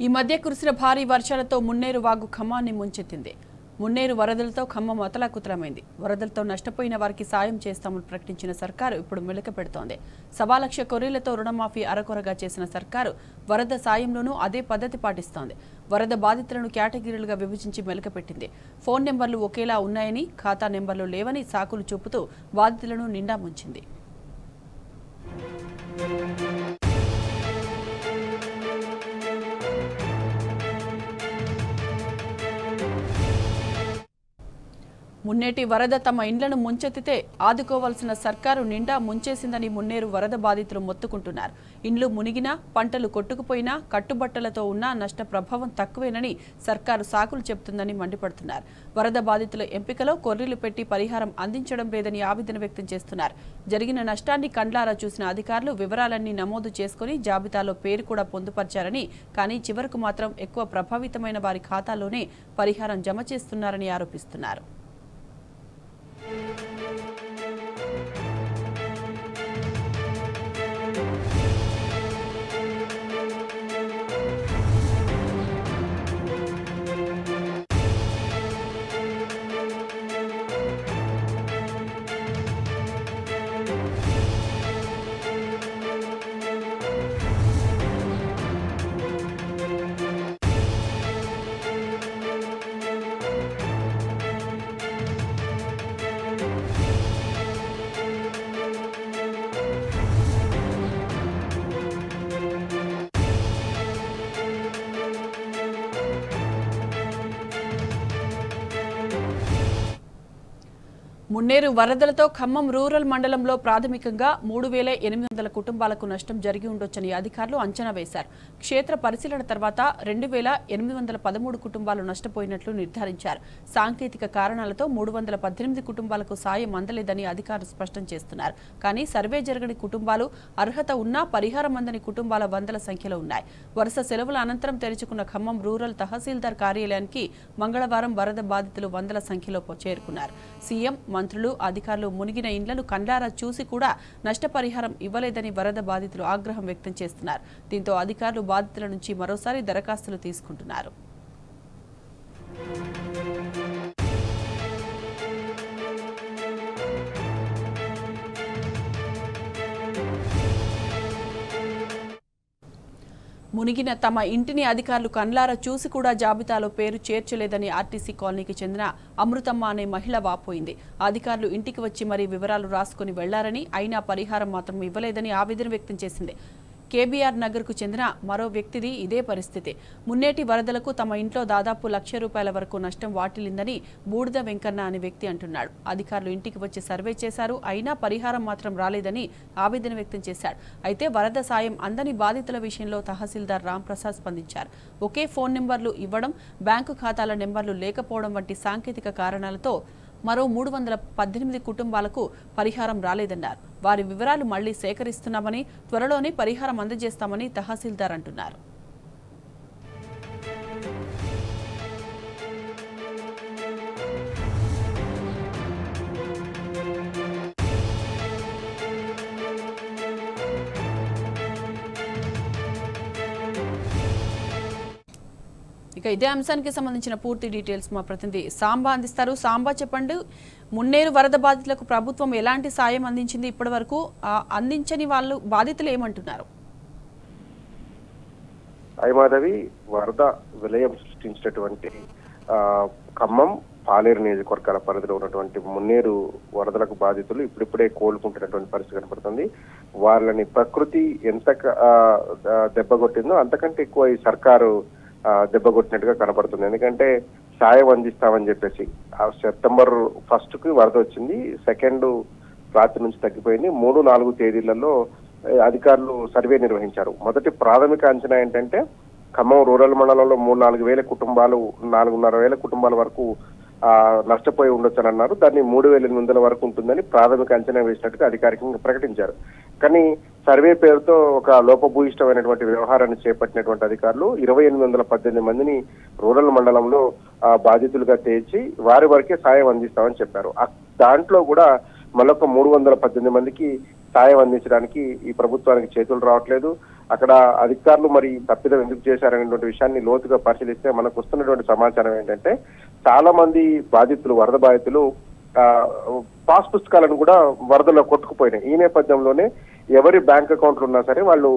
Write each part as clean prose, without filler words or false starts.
ఈ మధ్య కురిసిన భారీ వర్షాలతో మున్నేరు వాగు ఖమ్మాన్ని ముంచెత్తింది. మున్నేరు వరదలతో ఖమ్మం అతలాకుతలమైంది. వరదలతో నష్టపోయిన వారికి సాయం చేస్తామని ప్రకటించిన సర్కారు ఇప్పుడు మెలిక పెడుతోంది. 1.25 లక్ష కొర్రీలతో రుణమాఫీ అరకొరగా చేసిన సర్కారు వరద సాయంలోనూ అదే పద్ధతి పాటిస్తోంది. వరద బాధితులను కేటగిరీలుగా విభజించి మెలిక పెట్టింది. ఫోన్ నెంబర్లు ఒకేలా ఉన్నాయని, ఖాతా నెంబర్లు లేవని సాకులు చూపుతూ బాధితులను నిండా ముంచింది. మున్నేటి వరద తమ ఇండ్లను ముంచెత్తితే ఆదుకోవాల్సిన సర్కారు నిండా ముంచేసిందని మున్నేరు వరద బాధితులు మొత్తుకుంటున్నారు. ఇండ్లు మునిగినా, పంటలు కొట్టుకుపోయినా, కట్టుబట్టలతో ఉన్నా నష్ట ప్రభావం తక్కువేనని సర్కారు సాకులు చెబుతుందని మండిపడుతున్నారు. వరద బాధితుల ఎంపికలో కొర్రీలు పెట్టి పరిహారం అందించడం లేదని ఆవేదన వ్యక్తం చేస్తున్నారు. జరిగిన నష్టాన్ని కండ్లారా చూసిన అధికారులు వివరాలన్నీ నమోదు చేసుకుని జాబితాలో పేరు కూడా పొందుపర్చారని, కానీ చివరకు మాత్రం ఎక్కువ ప్రభావితమైన వారి ఖాతాలోనే పరిహారం జమ చేస్తున్నారని ఆరోపిస్తున్నారు. మున్నేరు వరదలతో ఖమ్మం రూరల్ మండలంలో ప్రాథమికంగా 3,800 కుటుంబాలకు నష్టం జరిగి ఉండొచ్చని అధికారులు అంచనా వేశారు. క్షేత్ర పరిశీలన తర్వాత 2,813 కుటుంబాలు నష్టపోయినట్లు నిర్ధారించారు. సాంకేతిక కారణాలతో 318 కుటుంబాలకు సాయం అందలేదని అధికారులు స్పష్టం చేస్తున్నారు. కానీ సర్వే జరగని కుటుంబాలు, అర్హత ఉన్నా పరిహారం అందని కుటుంబాల వందల సంఖ్యలో ఉన్నాయి. వరుస సెలవుల అనంతరం తెరుచుకున్న ఖమ్మం రూరల్ తహసీల్దార్ కార్యాలయానికి మంగళవారం వరద బాధితులు వందల సంఖ్యలో చేరుకున్నారు. సీఎం, మంత్రులు, అధికారులు మునిగిన ఇండ్లను కండ్లారా చూసి కూడా నష్టపరిహారం ఇవ్వలేదని వరద బాధితులు ఆగ్రహం వ్యక్తం చేస్తున్నారు. దీంతో అధికారులు బాధితుల నుంచి మరోసారి దరఖాస్తులు తీసుకుంటున్నారు. మునిగిన తమ ఇంటిని అధికారులు కండ్లారా చూసి కూడా జాబితాలో పేరు చేర్చలేదని ఆర్టీసీ కాలనీకి చెందిన అమృతమ్మ అనే మహిళ వాపోయింది. అధికారులు ఇంటికి వచ్చి మరీ వివరాలు రాసుకుని వెళ్లారని, అయినా పరిహారం మాత్రం ఇవ్వలేదని ఆవేదన వ్యక్తం చేసింది. కేబీఆర్ నగర్కు చెందిన మరో వ్యక్తిది ఇదే పరిస్థితి. మున్నేటి వరదలకు తమ ఇంట్లో దాదాపు ₹1,00,000 వరకు నష్టం వాటిల్లిందని బూడిద వెంకన్న అనే వ్యక్తి అంటున్నాడు. అధికారులు ఇంటికి వచ్చి సర్వే చేశారు, అయినా పరిహారం మాత్రం రాలేదని ఆవేదన వ్యక్తం చేశాడు. అయితే వరద సాయం అందని బాధితుల విషయంలో తహసీల్దార్ రాంప్రసాద్ స్పందించారు. ఒకే ఫోన్ నెంబర్లు ఇవ్వడం, బ్యాంకు ఖాతాల నెంబర్లు లేకపోవడం వంటి సాంకేతిక కారణాలతో మరో 318 కుటుంబాలకు పరిహారం రాలేదన్నారు. వారి వివరాలు మళ్లీ సేకరిస్తున్నామని, త్వరలోనే పరిహారం అందజేస్తామని తహసీల్దార్ అంటున్నారు. ఇక ఇదే అంశానికి సంబంధించిన పూర్తి డీటెయిల్స్ మా ప్రతినిధి సాంబా అందిస్తారు. సాంబా, చెప్పండి, మున్నేరు వరద బాధితులకు ప్రభుత్వం ఎలాంటి సాయం అందించింది ఇప్పటి వరకు? అందించని వాళ్ళు బాధితులు ఏమంటున్నారు? మాధవి, వరద విలయం సృష్టించినటువంటి ఖమ్మం, పాలేరు నియోజకవర్గాల పరిధిలో ఉన్నటువంటి మున్నేరు వరదలకు బాధితులు ఇప్పుడిప్పుడే కోలుకుంటున్నటువంటి పరిస్థితి కనపడుతుంది. వాళ్ళని ప్రకృతి ఎంత దెబ్బకొట్టిందో అంతకంటే ఎక్కువ ఈ సర్కారు దెబ్బకొట్టినట్టుగా కనపడుతుంది. ఎందుకంటే సాయం అందిస్తామని చెప్పేసి సెప్టెంబర్ 1కి వరద వచ్చింది, 2 రాత్రి నుంచి తగ్గిపోయింది. 3, 4 తేదీలలో అధికారులు సర్వే నిర్వహించారు. మొదటి ప్రాథమిక అంచనా ఏంటంటే ఖమ్మం రూరల్ మండలంలో 3-4 వేల కుటుంబాలు, 4,500 కుటుంబాల వరకు నష్టపోయి ఉండొచ్చని అన్నారు. దాన్ని 3,800 వరకు ఉంటుందని ప్రాథమిక అంచనా వేసినట్టుగా అధికారికంగా ప్రకటించారు. కానీ సర్వే పేరుతో ఒక లోపభూయిష్టమైనటువంటి వ్యవహారాన్ని చేపట్టినటువంటి అధికారులు 2,818 మందిని రూరల్ మండలంలో బాధితులుగా తేల్చి వారి వరకే సాయం అందిస్తామని చెప్పారు. దాంట్లో కూడా మరొక 318 మందికి సాయం అందించడానికి ఈ ప్రభుత్వానికి చేతులు రావట్లేదు. అక్కడ అధికారులు మరి తప్పిదం ఎందుకు చేశారనేటువంటి విషయాన్ని లోతుగా పరిశీలిస్తే మనకు వస్తున్నటువంటి సమాచారం ఏంటంటే చాలా మంది బాధితులు, వరద బాధితులు పాస్ పుస్తకాలను కూడా వరదలో కొట్టుకుపోయినాయి. ఈ నేపథ్యంలోనే ఎవరి బ్యాంక్ అకౌంట్లు ఉన్నా సరే వాళ్ళు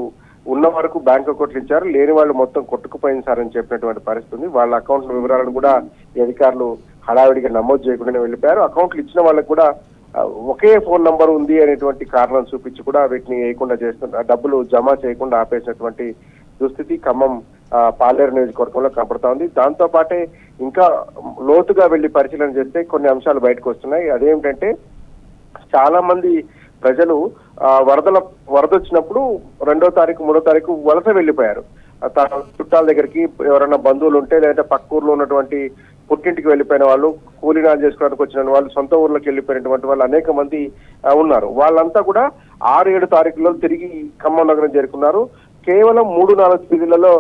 ఉన్న వరకు బ్యాంక్ అకౌంట్లు ఇచ్చారు, లేని వాళ్ళు మొత్తం కొట్టుకుపోయింది సార్ అని చెప్పినటువంటి పరిస్థితి ఉంది. వాళ్ళ అకౌంట్ల వివరాలను కూడా ఈ అధికారులు హడావిడిగా నమోదు చేయకుండానే వెళ్ళిపోయారు. అకౌంట్లు ఇచ్చిన వాళ్ళకు కూడా ఒకే ఫోన్ నంబర్ ఉంది అనేటువంటి కారణం చూపించి కూడా వీటిని వేయకుండా చేస్తున్న, డబ్బులు జమ చేయకుండా ఆపేసినటువంటి దుస్థితి ఖమ్మం పాలేరు నియోజకవర్గంలో కనపడతా ఉంది. దాంతో పాటే ఇంకా లోతుగా వెళ్లి పరిశీలన చేస్తే కొన్ని అంశాలు బయటకు వస్తున్నాయి. అదేమిటంటే చాలా మంది ప్రజలు వరద వచ్చినప్పుడు 2వ తారీఖు 3వ తారీఖు వలస వెళ్లిపోయారు. చుట్టాల దగ్గరికి ఎవరైనా బంధువులు ఉంటే, లేదంటే పక్క ఊర్లో ఉన్నటువంటి పుట్టింటికి వెళ్ళిపోయిన వాళ్ళు, కూలీనాలు చేసుకోవడానికి వచ్చిన వాళ్ళు, సొంత ఊర్లోకి వెళ్ళిపోయినటువంటి వాళ్ళు అనేక మంది ఉన్నారు. వాళ్ళంతా కూడా 6-7 తారీఖులో తిరిగి ఖమ్మం నగరం చేరుకున్నారు. కేవలం 3-4 తేదీలలో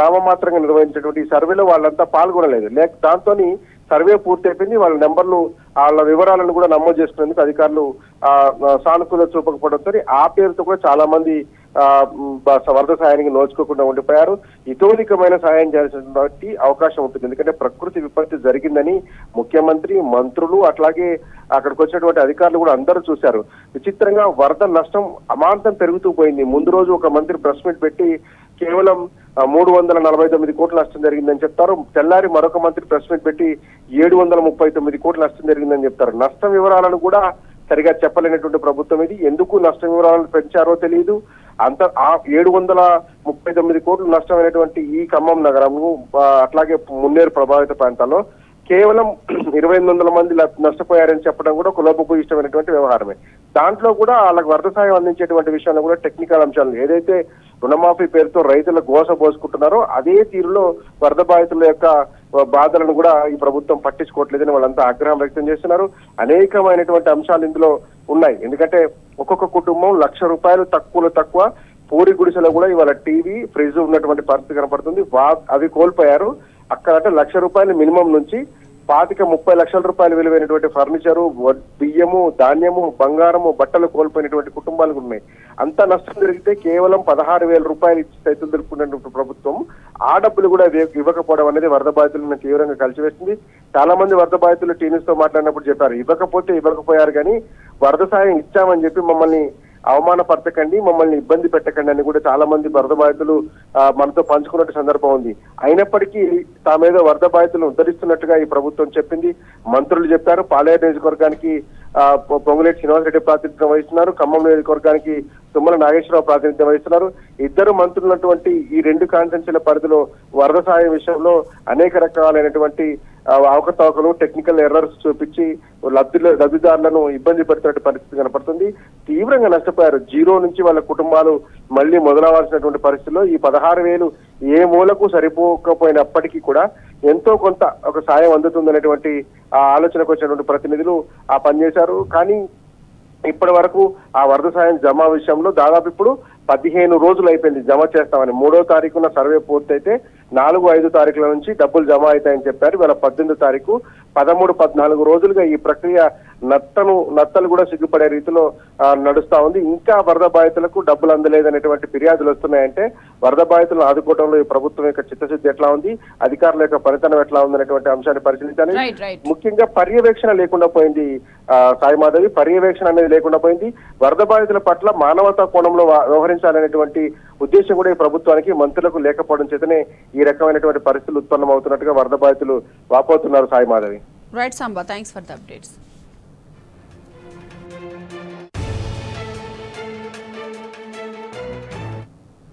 నామమాత్రంగా నిర్వహించినటువంటి సర్వేలో వాళ్ళంతా పాల్గొనలేదు. దాంతో సర్వే పూర్తయిపోయింది. వాళ్ళ నెంబర్లు, వాళ్ళ వివరాలను కూడా నమోదు చేసుకునేందుకు అధికారులు సానుకూల చూపకపోవడంతో ఆ పేరుతో కూడా చాలా మంది వరద సాయానికి నోచుకోకుండా ఉండిపోయారు. ఇతోధికమైన సాయం చేయాల్సినటువంటి అవకాశం ఉంటుంది. ఎందుకంటే ప్రకృతి విపత్తు జరిగిందని ముఖ్యమంత్రి, మంత్రులు, అట్లాగే అక్కడికి వచ్చినటువంటి అధికారులు కూడా అందరూ చూశారు. విచిత్రంగా వరద నష్టం అమాంతం పెరుగుతూ పోయింది. ముందు రోజు ఒక మంత్రి ప్రెస్ మీట్ పెట్టి కేవలం 349 కోట్ల నష్టం జరిగిందని చెప్తారు. తెల్లారి మరొక మంత్రి ప్రెస్ మీట్ పెట్టి 739 కోట్ల నష్టం జరిగిందని చెప్తారు. నష్టం వివరాలను కూడా సరిగా చెప్పలేనటువంటి ప్రభుత్వం ఇది. ఎందుకు నష్టం వివరాలను పెంచారో తెలియదు. 739 కోట్లు నష్టమైనటువంటి ఈ ఖమ్మం నగరంను, అట్లాగే మున్నేరు ప్రభావిత ప్రాంతాల్లో కేవలం 2800 మంది నష్టపోయారని చెప్పడం కూడా ఒక లోపభూయిష్టమైనటువంటి వ్యవహారమే. దాంట్లో కూడా వాళ్ళకి వరద సాయం అందించేటువంటి విషయంలో కూడా టెక్నికల్ అంశాలు, ఏదైతే రుణమాఫీ పేరుతో రైతుల గోస పోసుకుంటున్నారో అదే తీరులో వరద బాధితుల యొక్క బాధలను కూడా ఈ ప్రభుత్వం పట్టించుకోవట్లేదని వాళ్ళంతా ఆగ్రహం వ్యక్తం చేస్తున్నారు. అనేకమైనటువంటి అంశాలు ఇందులో ఉన్నాయి. ఎందుకంటే ఒక్కొక్క కుటుంబం ₹1,00,000 తక్కువ పూరి గుడిసెలో కూడా ఇవాళ టీవీ, ఫ్రిడ్జ్ ఉన్నటువంటి పరిస్థితి కనపడుతుంది. అవి కోల్పోయారు. అక్కడ అంటే ₹1,00,000 మినిమం నుంచి 25-30 లక్షల రూపాయలు విలువైనటువంటి ఫర్నిచరు, బియ్యము, ధాన్యము, బంగారము, బట్టలు కోల్పోయినటువంటి కుటుంబాలు ఉన్నాయి. అంత నష్టం జరిగితే కేవలం 16,000 రూపాయలు ఇచ్చి సైతం దొరుకుతున్నటువంటి ప్రభుత్వం ఆ డబ్బులు కూడా ఇవ్వకపోవడం అనేది వరద బాధితులను తీవ్రంగా కలిసివేస్తుంది. చాలా మంది వరద బాధితులు టీవీస్ తో మాట్లాడినప్పుడు చెప్పారు, ఇవ్వకపోయారు కానీ వరద సాయం ఇచ్చామని చెప్పి మమ్మల్ని అవమానపరచకండి, మమ్మల్ని ఇబ్బంది పెట్టకండి అని కూడా చాలా మంది వరద బాధితులు మనతో పంచుకున్నట్టు సందర్భం ఉంది. అయినప్పటికీ తామేదో వరద బాధితులను ఉద్ధరిస్తున్నట్టుగా ఈ ప్రభుత్వం చెప్పింది. మంత్రులు చెప్పారు. పాలేరు నియోజకవర్గానికి పొంగులేటి శ్రీనివాసరెడ్డి ప్రాతినిధ్యం వహిస్తున్నారు. ఖమ్మం నియోజకవర్గానికి తుమ్మల నాగేశ్వరరావు ప్రాతినిధ్యం వహిస్తున్నారు. ఇద్దరు మంత్రులున్నటువంటి ఈ 2 కాన్స్టిట్యున్సీల పరిధిలో వరద సాయం విషయంలో అనేక రకాలైనటువంటి అవకతవకలు, టెక్నికల్ ఎర్రర్స్ చూపించి లబ్ధిదారులను ఇబ్బంది పెడుతున్న పరిస్థితి కనపడుతుంది. తీవ్రంగా నష్టపోయారు. జీరో నుంచి వాళ్ళ కుటుంబాలు మళ్లీ మొదలవలసినటువంటి పరిస్థితిలో ఈ 16,000 ఏ మూలకు సరిపోకపోయినప్పటికీ కూడా ఎంతో కొంత ఒక సాయం అందుతుందనేటువంటి ఆలోచనకు వచ్చినటువంటి ప్రతినిధులు ఆ పనిచేశారు. కానీ ఇప్పటి వరకు ఆ వరద సాయం జమ విషయంలో దాదాపు ఇప్పుడు 15 రోజులు అయిపోయింది జమ చేస్తామని. 3వ తారీఖున సర్వే పూర్తయితే 4-5 తారీఖుల నుంచి డబ్బులు జమ అవుతాయని చెప్పారు. ఇవాళ 18వ తారీఖు, 13-14 రోజులుగా ఈ ప్రక్రియ నత్తలు కూడా సిగ్గుపడే రీతిలో నడుస్తా ఉంది. ఇంకా వరద బాధితులకు డబ్బులు అందలేదనేటువంటి ఫిర్యాదులు వస్తున్నాయంటే వరద బాధితులను ఆదుకోవడంలో ఈ ప్రభుత్వం యొక్క చిత్తశుద్ధి ఎట్లా ఉంది, అధికారుల యొక్క పనితనం ఎట్లా ఉందనేటువంటి అంశాన్ని పరిశీలించాలి. ముఖ్యంగా పర్యవేక్షణ లేకుండా పోయింది. సాయి మాధవి, పర్యవేక్షణ అనేది లేకుండా పోయింది. వరద బాధితుల పట్ల మానవతా కోణంలో వ్యవహరించాలనేటువంటి ఉద్దేశం కూడా ఈ ప్రభుత్వానికి, మంత్రులకు లేకపోవడం చేతనే ఈ రకమైనటువంటి పరిస్థితులు ఉత్పన్నం అవుతున్నట్టుగా వరద బాధితులు వాపోతున్నారు. Sai Madhavi. Right Samba, thanks for the updates.